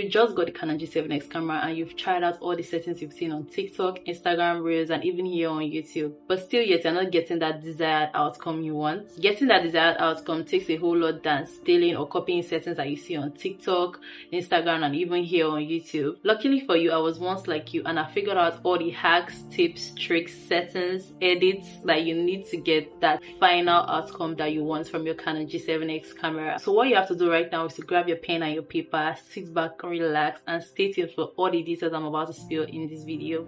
you just got the Canon G7X camera and you've tried out all the settings you've seen on TikTok, Instagram Reels, and even here on YouTube, but still yet you're not getting that desired outcome you want. Getting that desired outcome takes a whole lot than stealing or copying settings that you see on TikTok, Instagram, and even here on YouTube. Luckily for you, I was once like you and I figured out all the hacks, tips, tricks, settings, edits that you need to get that final outcome that you want from your Canon G7X camera. So what you have to do right now is to grab your pen and your paper, sit back, relax, and stay tuned for all the details I'm about to spill in this video.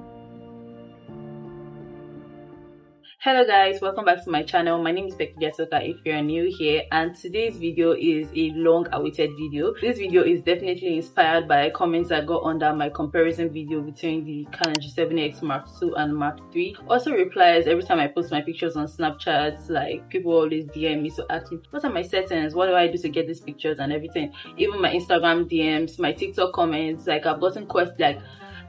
Hello guys, welcome back to my channel. My name is Pecutoka if you're new here, and today's video is a long awaited video. This video is definitely inspired by comments I got under my comparison video between the Canon G7X Mark II and Mark III. Also replies every time I post my pictures on Snapchat. Like, people always DM me to ask me what are my settings, what do I do to get these pictures and everything. Even my Instagram DMs, my TikTok comments, like I've gotten questions, like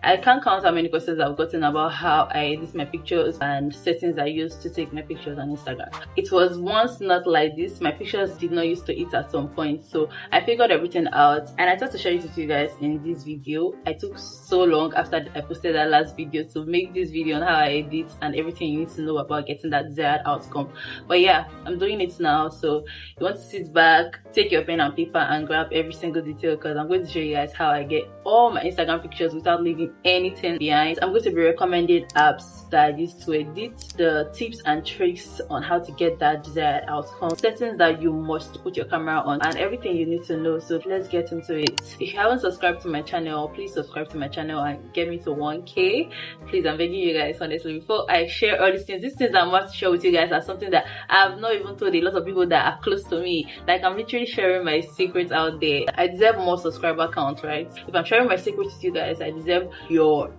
I can't count how many questions I've gotten about how I edit my pictures and settings I use to take my pictures on Instagram. It was once not like this. My pictures did not used to it at some point, so I figured everything out and I thought to share it with you guys in this video. I took so long after I posted that last video to make this video on how I edit and everything you need to know about getting that desired outcome. But yeah, I'm doing it now, so you want to sit back, take your pen and paper and grab every single detail, because I'm going to show you guys how I get all my Instagram pictures without leaving anything behind. I'm going to be recommending apps that I use to edit, the tips and tricks on how to get that desired outcome, settings that you must put your camera on, and everything you need to know. So let's get into it. If you haven't subscribed to my channel, please subscribe to my channel and get me to 1k. Please, I'm begging you guys, honestly. Before I share all these things I'm about to share with you guys are something that I've not even told a lot of people that are close to me. Like, I'm literally sharing my secrets out there. I deserve more subscriber count, right? If I'm sharing my secrets with you guys, I deserve your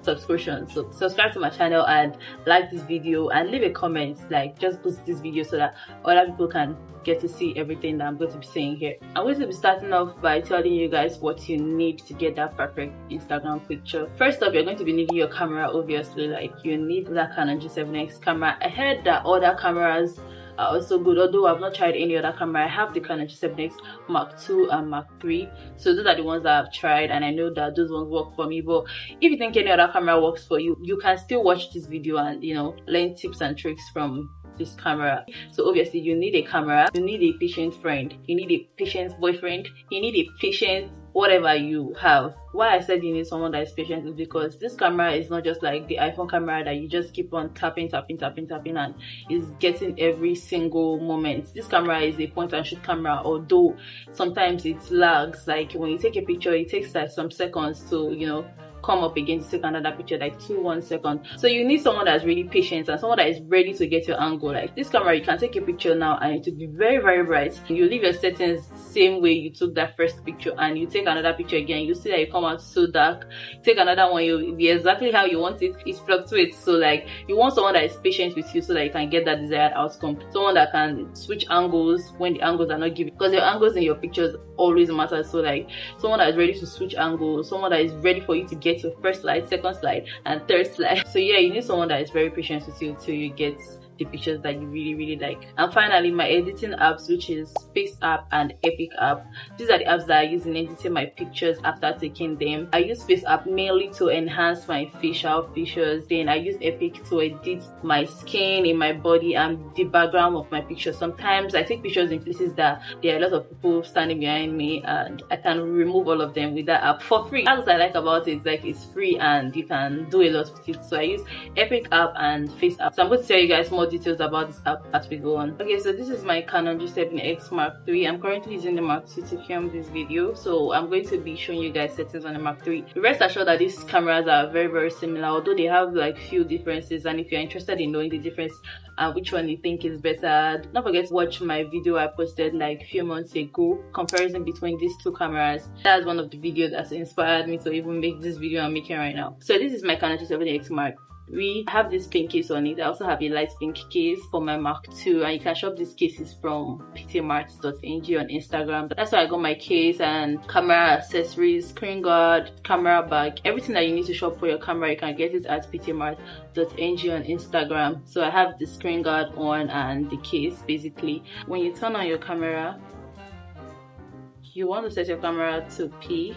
subscription. So subscribe to my channel and like this video and leave a comment. Like, just boost this video so that other people can get to see everything that I'm going to be saying here. I'm going to be starting off by telling you guys what you need to get that perfect Instagram picture. First up, you're going to be needing your camera. Obviously, like, you need that Canon G7X camera. I heard that other cameras are also good, although I've not tried any other camera. I have the Canon G7X Mark II and Mark III, so those are the ones that I've tried and I know that those ones work for me. But if you think any other camera works for you, you can still watch this video and learn tips and tricks from this camera. So obviously you need a camera, you need a patient friend, you need a patient boyfriend, you need a patient whatever you have. Why I said you need someone that is patient is because this camera is not just like the iPhone camera that you just keep on tapping and is getting every single moment. This camera is a point and shoot camera, although sometimes it lags. Like, when you take a picture, it takes like some seconds to come up again to take another picture, like 1 second. So you need someone that's really patient and someone that is ready to get your angle. Like, this camera, you can take a picture now and it will be very, very bright. You leave your settings same way you took that first picture and you take another picture again, you see that you come out so dark. Take another one, you'll be exactly how you want it. It fluctuates. So like, you want someone that is patient with you so that you can get that desired outcome. Someone that can switch angles when the angles are not given, because your angles in your pictures always matter. So like, someone that is ready to switch angles, someone that is ready for you to get your first slide, second slide, and third slide. So yeah, you need someone that is very patient with you till you get the pictures that you really like. And finally, my editing apps, which is Face app and Epik app. These are the apps that I use in editing my pictures after taking them. I use Face app mainly to enhance my facial features. Then I use Epik to edit my skin, in my body, and the background of my picture. Sometimes I take pictures in places that there are a lot of people standing behind me and I can remove all of them with that app for free. That's what I like about it. Like, it's free and you can do a lot with it. So I use Epik app and Face app. So I'm going to tell you guys more details about this app as we go on. Okay, so this is my Canon G7X Mark III. I'm currently using the Mark II to film this video, so I'm going to be showing you guys settings on the Mark III. Rest assured that these cameras are very, very similar, although they have like few differences. And if you're interested in knowing the difference and which one you think is better, don't forget to watch my video I posted like a few months ago, comparison between these two cameras. That's one of the videos that's inspired me to even make this video I'm making right now. So this is my Canon G7X Mark We have this pink case on it. I also have a light pink case for my Mark II, and you can shop these cases from ptmart.ng on Instagram. That's why I got my case and camera accessories, screen guard, camera bag, everything that you need to shop for your camera. You can get it at ptmart.ng on Instagram. So I have the screen guard on and the case. Basically, when you turn on your camera, you want to set your camera to P,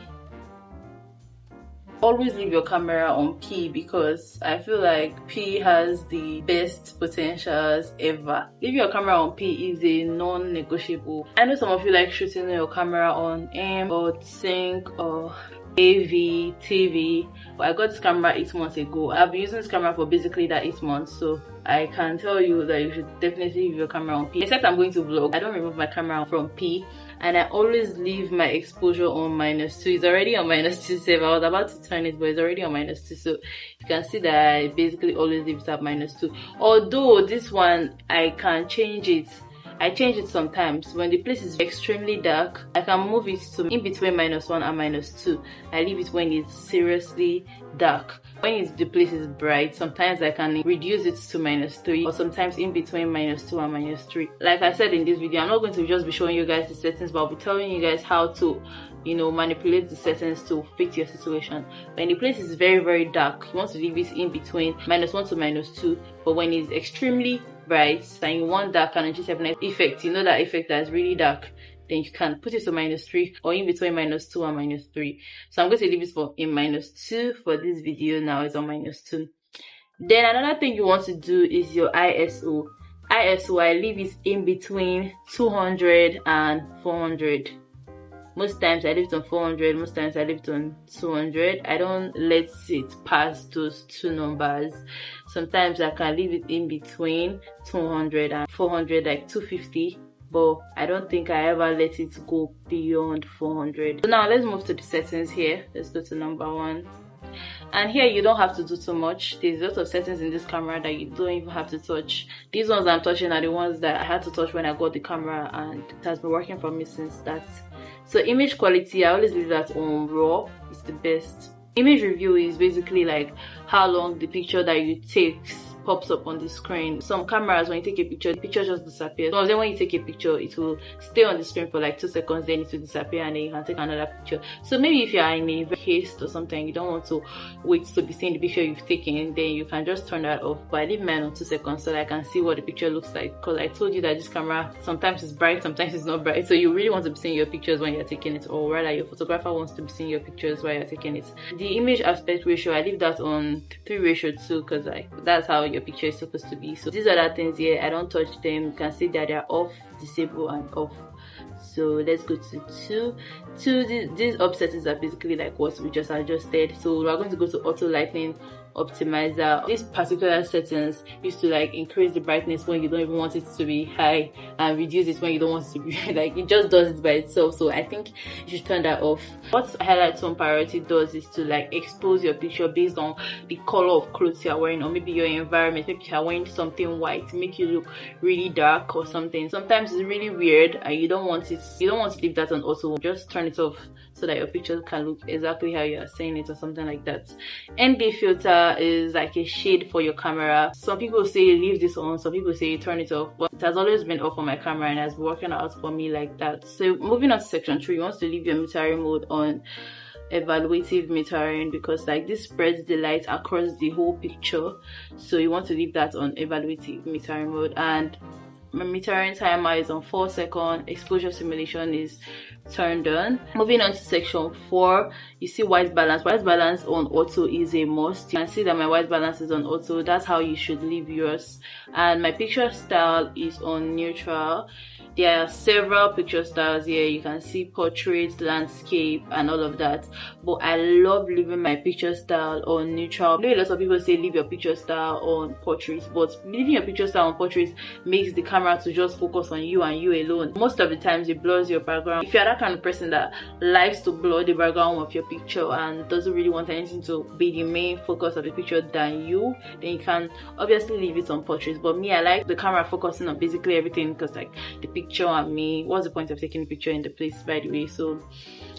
always leave your camera on P because I feel like P has the best potentials ever. Leave your camera on P is a non-negotiable. I know some of you like shooting your camera on M or Sync or AV, TV, but I got this camera 8 months ago. I've been using this camera for basically that 8 months, so I can tell you that you should definitely leave your camera on P. Except I'm going to vlog, I don't remove my camera from P, and I always leave my exposure on -2. It's already on -2, so I was about to turn it, but it's already on -2, so you can see that I basically always leave it at -2. Although this one I can change it. I change it sometimes. When the place is extremely dark, I can move it to in between -1 and -2. I leave it when it's seriously dark. When the place is bright, sometimes I can reduce it to -3, or sometimes in between -2 and -3. Like I said in this video, I'm not going to just be showing you guys the settings, but I'll be telling you guys how to, you know, manipulate the settings to fit your situation. When the place is very, very dark, you want to leave it in between -1 to -2, but when it's extremely bright and you want that Canon G7X effect, you know, that effect that's really dark, then you can put it to -3 or in between -2 and -3. So I'm going to leave it in -2 for this video. Now it's on -2. Then another thing you want to do is your ISO. ISO, I leave it in between 200 and 400. Most times I leave it on 400, most times I leave it on 200. I don't let it pass those two numbers. Sometimes I can leave it in between 200 and 400, like 250, but I don't think I ever let it go beyond 400. So now let's move to the settings here. Let's go to number 1. And here you don't have to do too much. There's lots of settings in this camera that you don't even have to touch. These ones I'm touching are the ones that I had to touch when I got the camera, and it has been working for me since that. So image quality, I always leave that on RAW. It's the best. Image review is basically like how long the picture that you take pops up on the screen. Some cameras, when you take a picture, the picture just disappears. So then when you take a picture, it will stay on the screen for like 2 seconds, then it will disappear, and then you can take another picture. So maybe if you are in a haste or something, you don't want to wait to be seeing the picture you've taken, then you can just turn that off. But I leave mine on 2 seconds so that I can see what the picture looks like, because I told you that this camera sometimes is bright, sometimes it's not bright. So you really want to be seeing your pictures when you're taking it, or rather your photographer wants to be seeing your pictures while you're taking it. The image aspect ratio, I leave that on 3:2 because that's how your picture is supposed to be. So these other things here, I don't touch them. You can see that they're off, disable, and off. So let's go to 2. These up settings are basically like what we just adjusted. So we're going to go to auto lighting optimizer. These particular settings used to like increase the brightness when you don't even want it to be high, and reduce it when you don't want it to be like, it just does it by itself. So I think you should turn that off. What highlight tone priority does is to like expose your picture based on the color of clothes you're wearing, or maybe your environment. Maybe you're wearing something white, make you look really dark or something. Sometimes it's really weird and you don't want to leave that on auto. Just turn it off so that your picture can look exactly how you are saying it, or something like that. ND filter is like a shade for your camera. Some people say leave this on, some people say turn it off, but it has always been off on my camera and has been working out for me like that. So moving on to section 3, you want to leave your metering mode on evaluative metering, because like this spreads the light across the whole picture. So you want to leave that on evaluative metering mode. And my metering timer is on 4 seconds. Exposure simulation is turned on. Moving on to section 4, you see white balance. White balance on auto is a must. You can see that my white balance is on auto. That's how you should leave yours. And my picture style is on neutral. There are several picture styles here. You can see portrait, landscape, and all of that. But I love leaving my picture style on neutral. I know a lot of people say leave your picture style on portrait, but leaving your picture style on portrait makes the camera to just focus on you and you alone. Most of the times it blurs your background. If you're that kind of person that likes to blur the background of your picture and doesn't really want anything to be the main focus of the picture than you, then you can obviously leave it on portrait. But me, I like the camera focusing on basically everything, because like the picture and me, what's the point of taking a picture in the place, by the way? So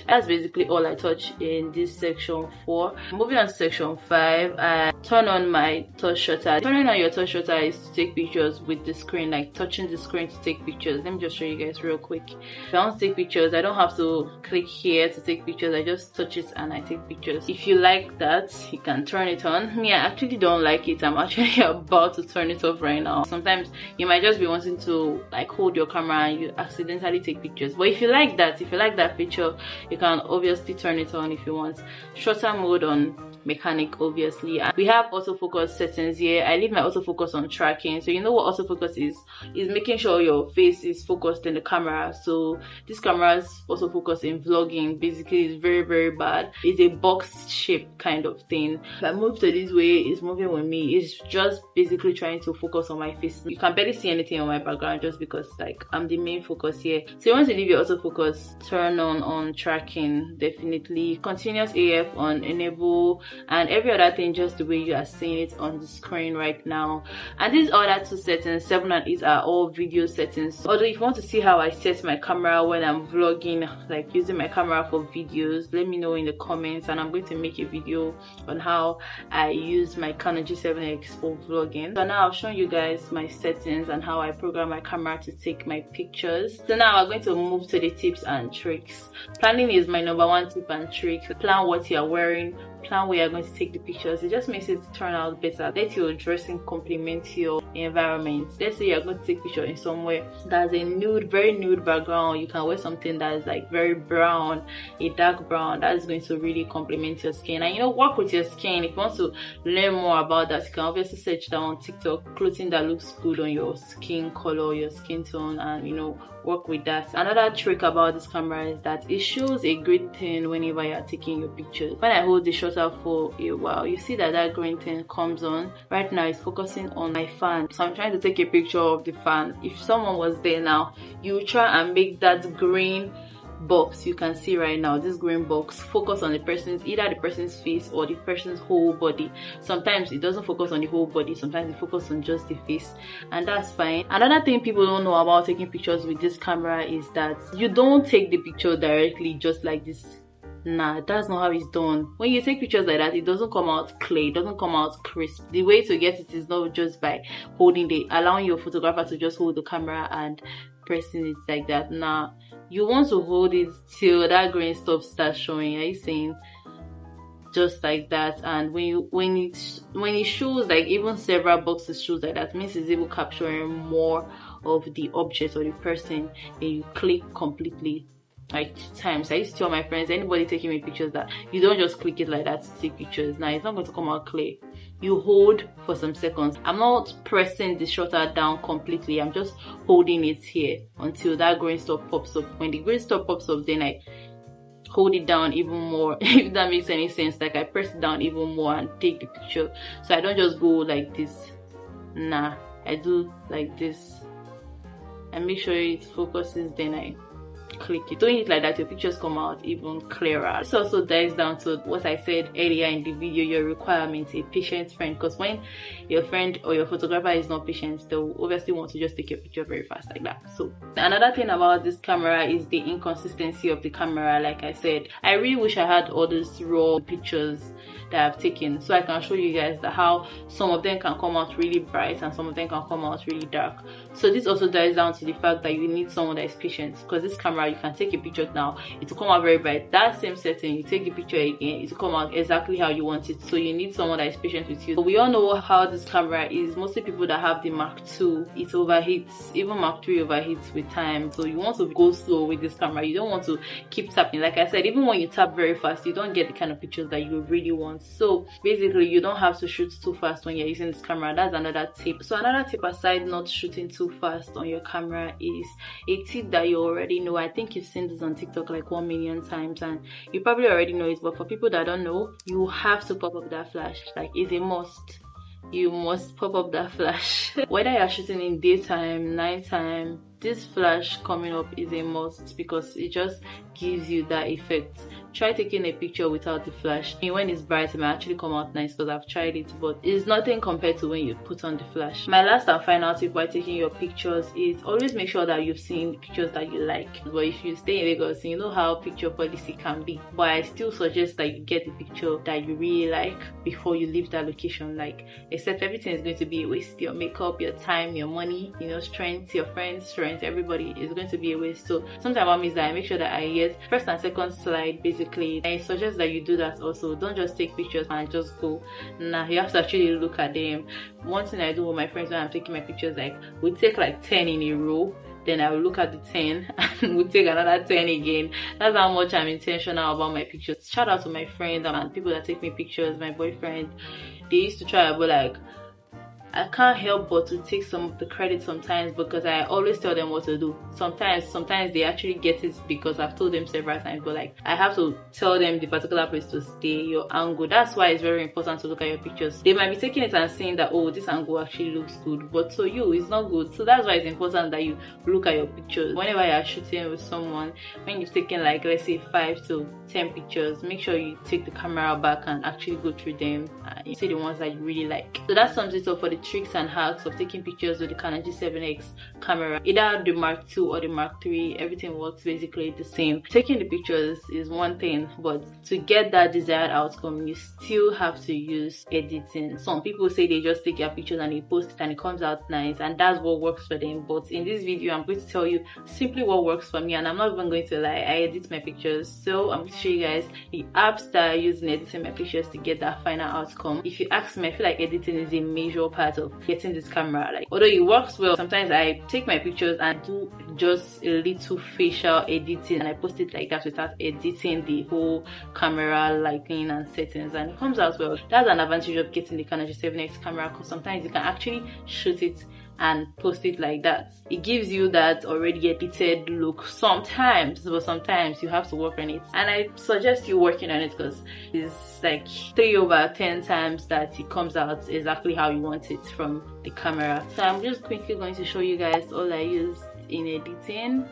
that's basically all I touch in this section 4. Moving on to section 5, I turn on my touch shutter. Turning on your touch shutter is to take pictures with the screen, like touching the screen to take pictures. Let me just show you guys real quick. If I want to take pictures, I don't have to click here to take pictures. I just touch it and I take pictures. If you like that, you can turn it on. Me, I actually don't like it. I'm actually about to turn it off right now. Sometimes you might just be wanting to like hold your camera camera and you accidentally take pictures. But if you like that feature, you can obviously turn it on if you want. Shutter mode on mechanic, obviously. And we have autofocus settings here. I leave my autofocus on tracking. So you know what autofocus is making sure your face is focused in the camera. So this camera's autofocus in vlogging basically is very, very bad. It's a box shape kind of thing. If I move to this way, it's moving with me. It's just basically trying to focus on my face. You can barely see anything on my background just because like I'm the main focus here. So you want to leave your autofocus turn on tracking, definitely. Continuous AF on enable, and every other thing just the way you are seeing it on the screen right now. And these other two settings, 7 and 8, are all video settings. Although if you want to see how I set my camera when I'm vlogging, like using my camera for videos, let me know in the comments, and I'm going to make a video on how I use my Canon G7X for vlogging. So now I've shown you guys my settings and how I program my camera to take my pictures. So now we're going to move to the tips and tricks. Planning is my #1 tip and trick. Plan what you are wearing, plan where you're going to take the pictures. It just makes it turn out better. Let your dressing complement your environment. Let's say you're going to take picture in somewhere that's a nude, very nude background. You can wear something that is like very brown, a dark brown. That is going to really complement your skin. And you know, work with your skin. If you want to learn more about that, you can obviously search down on TikTok clothing that looks good on your skin color, your skin tone, and you know, work with that. Another trick about this camera is that it shows a green thing whenever you're taking your pictures. When I hold the shutter for a while, you see that green thing comes on. Right now it's focusing on my fan, so I'm trying to take a picture of the fan. If someone was there now, you try and make that green box you can see right now, this green box, focus on the person's, either the person's face or the person's whole body. Sometimes it doesn't focus on the whole body, sometimes it focuses on just the face, and that's fine. Another thing people don't know about taking pictures with this camera is that you don't take the picture directly just like this. Nah, that's not how it's done. When you take pictures like that, it doesn't come out clear, it doesn't come out crisp. The way to get it is not just by allowing your photographer to just hold the camera and pressing it like that. Nah, you want to hold it till that green stuff starts showing. Are you seeing? Just like that. And when it shows like even several boxes shows like that, means it's able capturing more of the object or the person, and you click completely. Like 2 times. I used to tell my friends, anybody taking me pictures, that you don't just click it like that to take pictures. Now it's not going to come out clear. You hold for some seconds. I'm not pressing the shutter down completely, I'm just holding it here until that green stuff pops up. When the green stuff pops up, then I hold it down even more. If that makes any sense, like I press it down even more and take the picture. So I don't just go like this. Nah, I do like this. I make sure it focuses, then I click it. Doing it like that, your pictures come out even clearer. This also dives down to what I said earlier in the video, your requirements, a patient friend. Because when your friend or your photographer is not patient, they'll obviously want to just take your picture very fast like that. So another thing about this camera is the inconsistency of the camera. Like I said, I really wish I had all these raw pictures that I've taken, so I can show you guys that how some of them can come out really bright and some of them can come out really dark. So this also dives down to the fact that you need someone that is patient, because this camera, you can take a picture now, it will come out very bright. That same setting, you take the picture again, it will come out exactly how you want it. So you need someone that is patient with you. So we all know how this camera is. Mostly people that have the Mark II, it overheats. Even Mark III overheats with time. So you want to go slow with this camera. You don't want to keep tapping. Like I said, even when you tap very fast, you don't get the kind of pictures that you really want. So basically, you don't have to shoot too fast when you're using this camera. That's another tip. So another tip aside not shooting too fast on your camera is a tip that you already know. I think you've seen this on TikTok like 1 million times and you probably already know it, but for people that don't know, you have to pop up that flash. Like, it's a must. You must pop up that flash. Whether you're shooting in daytime, nighttime, this flash coming up is a must because it just gives you that effect. Try taking a picture without the flash. And when it's bright, it might actually come out nice because I've tried it, but it's nothing compared to when you put on the flash. My last and final tip while taking your pictures is always make sure that you've seen the pictures that you like. But if you stay in Lagos, you know how picture policy can be. But I still suggest that you get the picture that you really like before you leave that location. Like, except everything is going to be a waste. Your makeup, your time, your money, you know, strength, your friends, strength, everybody is going to be a waste. So sometimes what means that I make sure that I get first and second slide. Basically, I suggest that you do that also. Don't just take pictures and just go. Nah, you have to actually look at them. One thing I do with my friends when I'm taking my pictures, like we take like 10 in a row then I will look at the 10 and we'll take another 10 again. That's how much I'm intentional about my pictures. Shout out to my friends and people that take me pictures, my boyfriend. They used to try, but like, I can't help but to take some of the credit sometimes, because I always tell them what to do. Sometimes they actually get it because I've told them several times, but like, I have to tell them the particular place to stay, your angle. That's why it's very important to look at your pictures. They might be taking it and saying that, oh, this angle actually looks good, but to you it's not good. So that's why it's important that you look at your pictures. Whenever you're shooting with someone, when you've taken like, let's say 5 to 10 pictures, make sure you take the camera back and actually go through them and you see the ones that you really like. So that sums it up for the tricks and hacks of taking pictures with the Canon G7X camera. Either the Mark II or the Mark III, everything works basically the same. Taking the pictures is one thing, but to get that desired outcome, you still have to use editing. Some people say they just take their pictures and they post it and it comes out nice, and that's what works for them. But in this video, I'm going to tell you simply what works for me, and I'm not even going to lie, I edit my pictures. So I'm going to show you guys the apps that I use in editing my pictures to get that final outcome. If you ask me, I feel like editing is a major part of getting this camera. Like, although it works well, sometimes I take my pictures and do just a little facial editing and I post it like that without editing the whole camera lighting and settings, and it comes out well. That's an advantage of getting the Canon G7X camera, because sometimes you can actually shoot it and post it like that. It gives you that already edited look sometimes, but sometimes you have to work on it, and I suggest you working on it, because it's like 3/10 times that it comes out exactly how you want it from the camera. So I'm just quickly going to show you guys all I use in editing.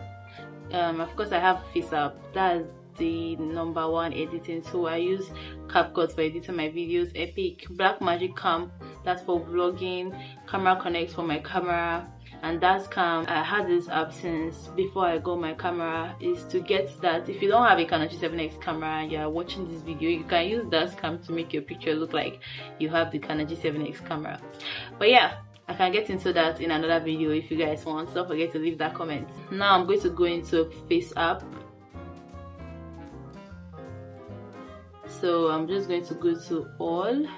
Of course I have FaceApp, that's the #1 editing tool. I use CapCut for editing my videos, Epik, Blackmagic Cam, that's for vlogging, Camera Connect for my camera, and Dashcam. I had this app since before I got my camera, is to get that if you don't have a Canon G7X camera and you're watching this video, you can use Dashcam to make your picture look like you have the Canon G7X camera. But yeah, I can get into that in another video if you guys want, so don't forget to leave that comment. Now I'm going to go into FaceApp. So I'm just going to go to all, and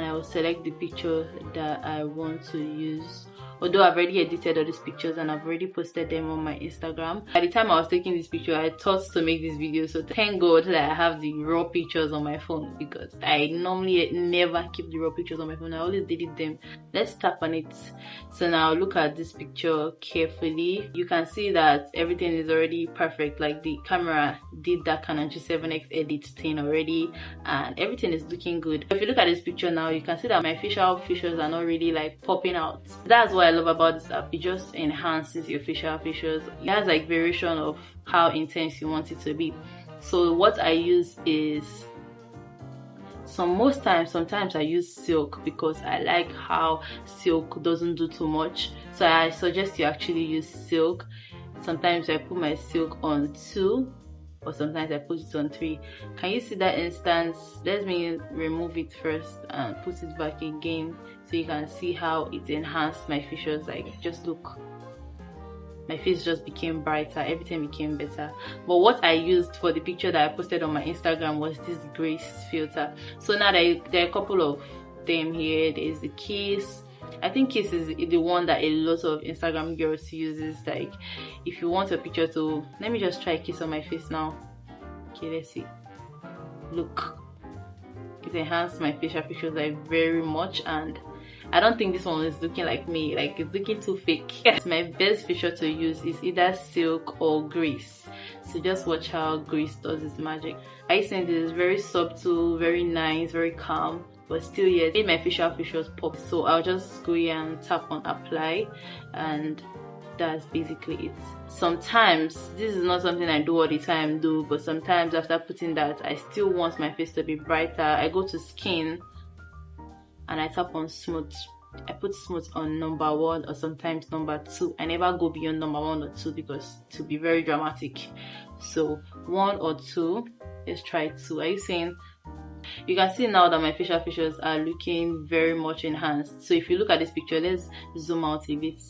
I will select the picture that I want to use. Although I've already edited all these pictures and I've already posted them on my Instagram. By the time I was taking this picture, I thought to make this video, so thank God that I have the raw pictures on my phone, because I normally never keep the raw pictures on my phone. I always delete them. Let's tap on it. So now look at this picture carefully. You can see that everything is already perfect. Like, the camera did that Canon G7X edit thing already, and everything is looking good. If you look at this picture now, you can see that my facial features are not really like popping out. That's what I love about this app. It just enhances your facial features. It has like variation of how intense you want it to be. So what I use is, sometimes I use silk, because I like how silk doesn't do too much. So I suggest you actually use silk. Sometimes I put my silk on 2, or sometimes I put it on 3. Can you see that instance? Let me remove it first and put it back again, so you can see how it enhanced my features. Like, just look, my face just became brighter, everything became better. But what I used for the picture that I posted on my Instagram was this grace filter. So now there are a couple of them here. There is the kiss. I think kiss is the one that a lot of Instagram girls uses. Like, if you want a picture to, let me just try kiss on my face now. Okay, let's see. Look, it enhanced my facial features like very much, and I don't think this one is looking like me. Like, it's looking too fake. My best feature to use is either silk or grease. So just watch how grease does its magic. I think this is very subtle, very nice, very calm, but still yet made my facial features pop. So I'll just go here and tap on apply, and that's basically it. Sometimes, this is not something I do all the time but sometimes after putting that, I still want my face to be brighter. I go to skin and I tap on smooth. I put smooth on #1 or sometimes #2. I never go beyond #1 or 2, because to be very dramatic. So 1 or 2. Let's try 2. Are you seeing? You can see now that my facial features are looking very much enhanced. So if you look at this picture, let's zoom out a bit.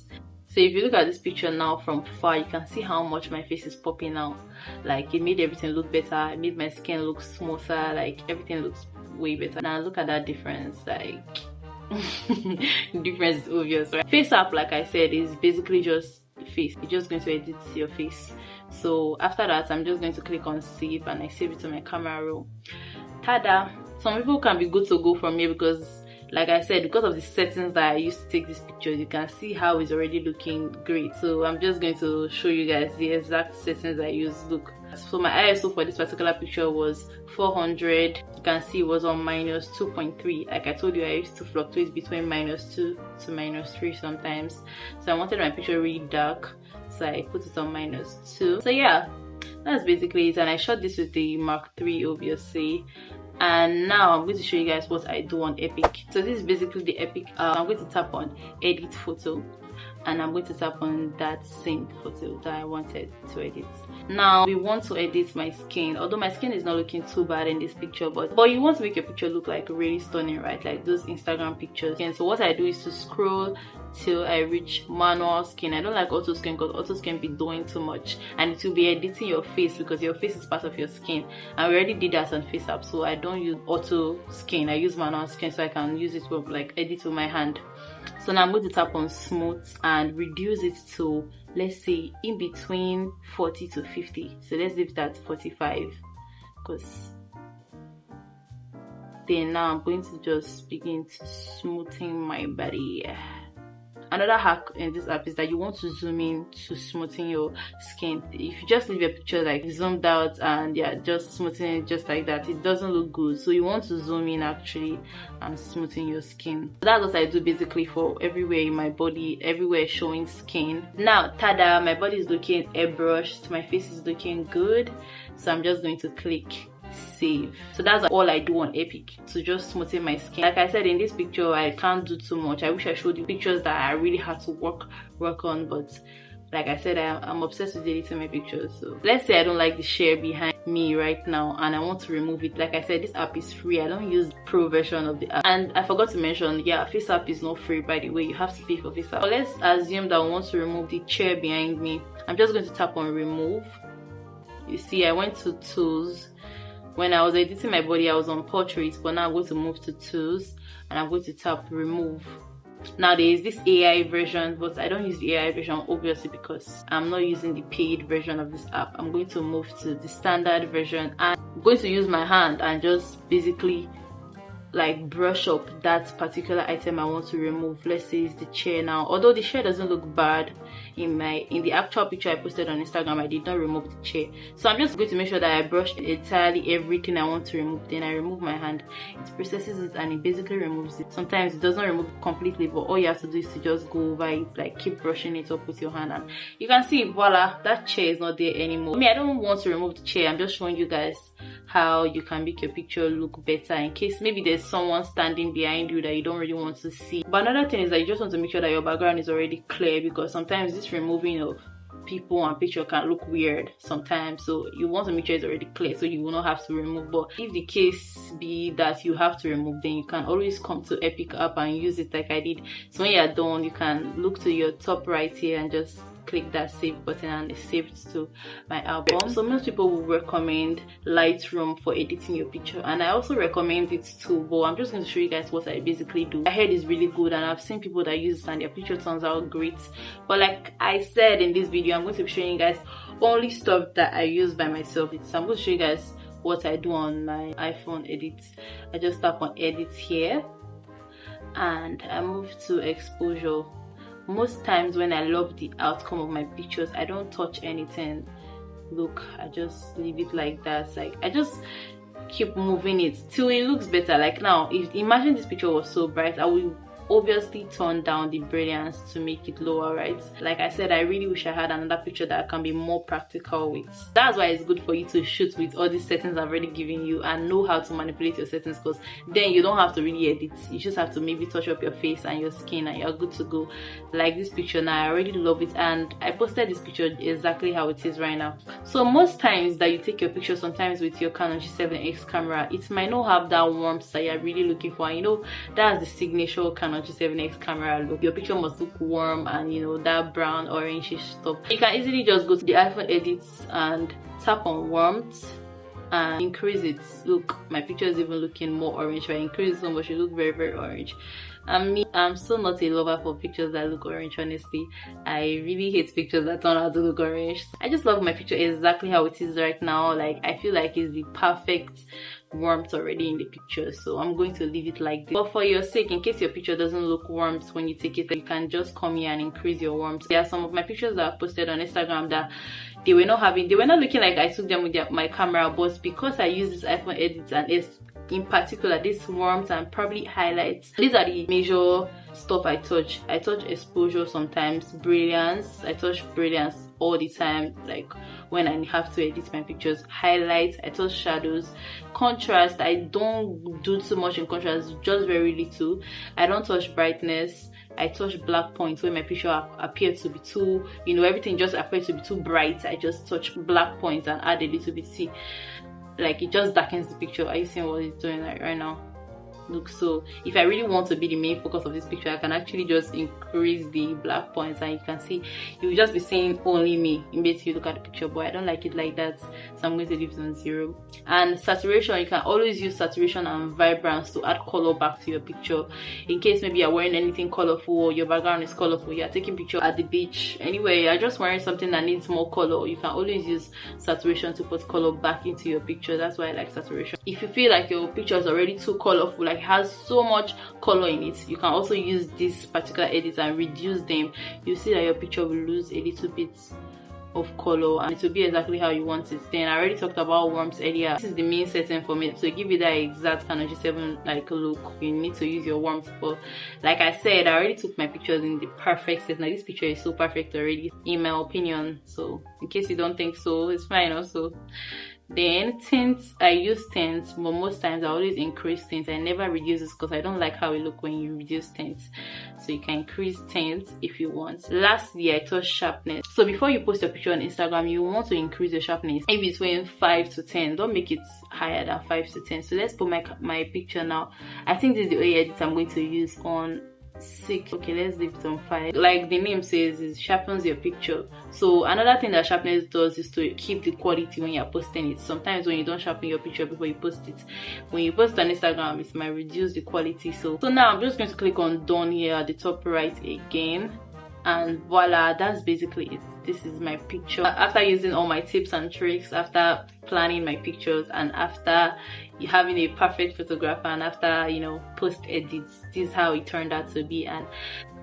So if you look at this picture now from far, you can see how much my face is popping out. Like, it made everything look better. It made my skin look smoother. Like, everything looks way better. Now look at that difference. Like, The difference is obvious, right? Face app, like I said, is basically just face. You're just going to edit your face. So after that, I'm just going to click on save, and I save it to my camera roll. Tada! Some people can be good to go from here because, like I said, because of the settings that I used to take this picture, you can see how it's already looking great. So I'm just going to show you guys the exact settings I use. Look, so my ISO for this particular picture was 400. You can see it was on -2.3. Like I told you, I used to fluctuate between -2 to -3 sometimes. So I wanted my picture really dark, so I put it on -2. So yeah, that's basically it. And I shot this with the Mark III, obviously. And now I'm going to show you guys what I do on Epik. So this is basically the Epik. I'm going to tap on edit photo, and I'm going to tap on that same photo that I wanted to edit. Now we want to edit my skin, although my skin is not looking too bad in this picture, but you want to make your picture look like really stunning, right? Like those Instagram pictures. And so what I do is to scroll till I reach manual skin. I don't like auto skin because auto skin be doing too much, and it will be editing your face because your face is part of your skin, and we already did that on face app. So I don't use auto skin, I use manual skin, so I can use it to like edit with my hand. So now I'm going to tap on smooth and reduce it to, let's say, in between 40 to 50. So let's leave that 45, because then now I'm going to just begin to smoothing my body. Another hack in this app is that you want to zoom in to smoothen your skin. If you just leave your picture like zoomed out and yeah, just smoothing it just like that, it doesn't look good. So you want to zoom in actually and smoothen your skin. That's what I do basically for everywhere in my body, everywhere showing skin. Now tada, my body is looking airbrushed, my face is looking good. So I'm just going to click save. So that's all I do on Epik, to just smoothen my skin. Like I said, in this picture I can't do too much. I wish I showed you pictures that I really had to work on, but like I said, I'm obsessed with deleting my pictures. So let's say I don't like the share behind me right now and I want to remove it. Like I said, this app is free. I don't use pro version of the app. And I forgot to mention, yeah, face app is not free, by the way. You have to pay for face app. But let's assume that I want to remove the chair behind me. I'm just going to tap on remove. You see, I went to tools. When I was editing my body, I was on portrait, but now I'm going to move to tools and I'm going to tap remove. Now there is this AI version, but I don't use the AI version obviously because I'm not using the paid version of this app. I'm going to move to the standard version and I'm going to use my hand and just basically like brush up that particular item I want to remove. Let's say it's the chair now. Although the chair doesn't look bad in the actual picture I posted on Instagram, I did not remove the chair. So I'm just going to make sure that I brushed entirely everything I want to remove. Then I remove my hand, it processes it and it basically removes it. Sometimes it doesn't remove it completely, but all you have to do is to just go over it, like keep brushing it up with your hand, and you can see, voila, that chair is not there anymore. I mean, I don't want to remove the chair. I'm just showing you guys how you can make your picture look better in case maybe there's someone standing behind you that you don't really want to see. But another thing is that you just want to make sure that your background is already clear, because sometimes this removing of people and picture can look weird sometimes, so you want to make sure it's already clear so you will not have to remove. But if the case be that you have to remove, then you can always come to Epik app and use it like I did. So when you're done, you can look to your top right here and just click that save button and it's saved to my album. So most people will recommend Lightroom for editing your picture, and I also recommend it too, but I'm just going to show you guys what I basically do. I heard it's really good and I've seen people that use it and their picture turns out great. But like I said in this video, I'm going to be showing you guys only stuff that I use by myself. So I'm going to show you guys what I do on my iPhone edit. I just tap on edit here and I move to exposure. Most times when I love the outcome of my pictures, I don't touch anything. Look, I just leave it like that. Like I just keep moving it till it looks better. Like now, if imagine this picture was so bright, I will obviously turn down the brilliance to make it lower, right? Like I said, I really wish I had another picture that I can be more practical with. That's why it's good for you to shoot with all these settings I've already given you and know how to manipulate your settings, because then you don't have to really edit. You just have to maybe touch up your face and your skin and you're good to go. Like this picture now, I already love it and I posted this picture exactly how it is right now. So most times that you take your picture, sometimes with your Canon G7X camera, it might not have that warmth that you're really looking for. And you know, that's the signature Canon G7X camera look. Your picture must look warm and you know, that brown orangey stuff. You can easily just go to the iPhone edits and tap on warmth and increase it. Look, my picture is even looking more orange. If I increase it so much, it look very, very orange. And me, I'm still not a lover for pictures that look orange, honestly. I really hate pictures that turn out to look orange. I just love my picture exactly how it is right now. Like, I feel like it's the perfect warmth already in the picture, so I'm going to leave it like this. But for your sake, in case your picture doesn't look warmth when you take it, you can just come here and increase your warmth. There are some of my pictures that I've posted on Instagram that they were not looking like I took them with my camera, but because I use this iPhone edits and it's in particular this warmth and probably highlights, these are the major stuff I touch. I touch exposure sometimes, brilliance. I touch brilliance all the time, like when I have to edit my pictures. Highlights, I touch shadows. Contrast, I don't do too much in contrast, just very little. I don't touch brightness. I touch black points when my picture appear to be too, everything just appears to be too bright. I just touch black points and add a little bit. See, like, it just darkens the picture. Are you seeing what it's doing right now? Look, so if I really want to be the main focus of this picture, I can actually just increase the black points, and you can see you will just be seeing only me in case you look at the picture. But I don't like it like that, so I'm going to leave it on 0. And saturation, you can always use saturation and vibrance to add color back to your picture. In case maybe you're wearing anything colorful or your background is colorful, you're taking picture at the beach, anyway, you're just wearing something that needs more color, you can always use saturation to put color back into your picture. That's why I like saturation. If you feel like your picture is already too colorful, like has so much color in it, you can also use this particular edit and reduce them. You see that your picture will lose a little bit of color and it will be exactly how you want it. Then I already talked about warmth earlier. This is the main setting for me, so give you that exact Canon G7 like look. You need to use your warmth, but like I said, I already took my pictures in the perfect set. Now this picture is so perfect already, in my opinion, so in case you don't think so, it's fine also. Then tints, I use tints, but most times I always increase tints. I never reduce this because I don't like how it look when you reduce tints. So you can increase tints if you want. Lastly, I touch sharpness. So before you post your picture on Instagram, you want to increase your sharpness in between 5 to 10. Don't make it higher than 5 to 10. So let's put my picture now. I think this is the only edit I'm going to use on 6. Okay, let's leave it on 5. Like the name says, it sharpens your picture. So another thing that sharpness does is to keep the quality when you're posting it. Sometimes when you don't sharpen your picture before you post it, when you post on Instagram, it might reduce the quality. So now I'm just going to click on done here at the top right again, and voila, that's basically it. This is my picture after using all my tips and tricks, after planning my pictures, and after having a perfect photographer, and after post edits. This is how it turned out to be. And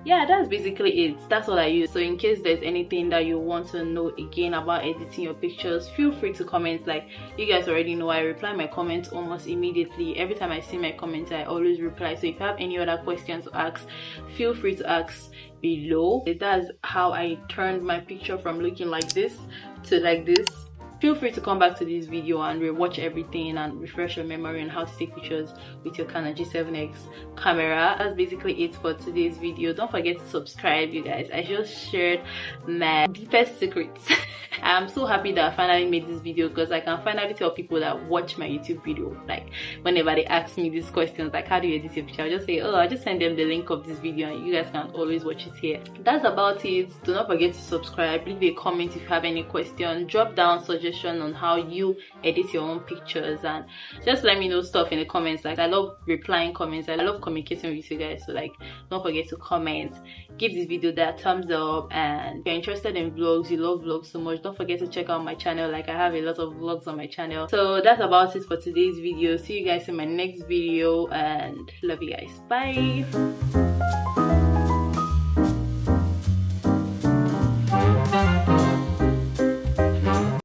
yeah, that's basically it. That's all I use. So in case there's anything that you want to know again about editing your pictures, feel free to comment. Like you guys already know, I reply my comments almost immediately. Every time I see my comments, I always reply. So if you have any other questions to ask, feel free to ask below. That's how I turned my picture from looking like this to like this. Feel free to come back to this video and rewatch everything and refresh your memory on how to take pictures with your Canon G7X camera. That's basically it for today's video. Don't forget to subscribe, you guys. I just shared my deepest secrets. I'm so happy that I finally made this video because I can finally tell people that watch my YouTube video, like whenever they ask me these questions, like how do you edit your picture, I'll just say, oh, I'll just send them the link of this video and you guys can always watch it here. That's about it. Do not forget to subscribe, leave a comment if you have any question, drop down suggestion on how you edit your own pictures, and just let me know stuff in the comments. Like I love replying comments, I love communicating with you guys, so like don't forget to comment, give this video that thumbs up, and if you're interested in vlogs, you love vlogs so much, don't forget to check out my channel. Like I have a lot of vlogs on my channel. So that's about it for today's video. See you guys in my next video and love you guys. Bye.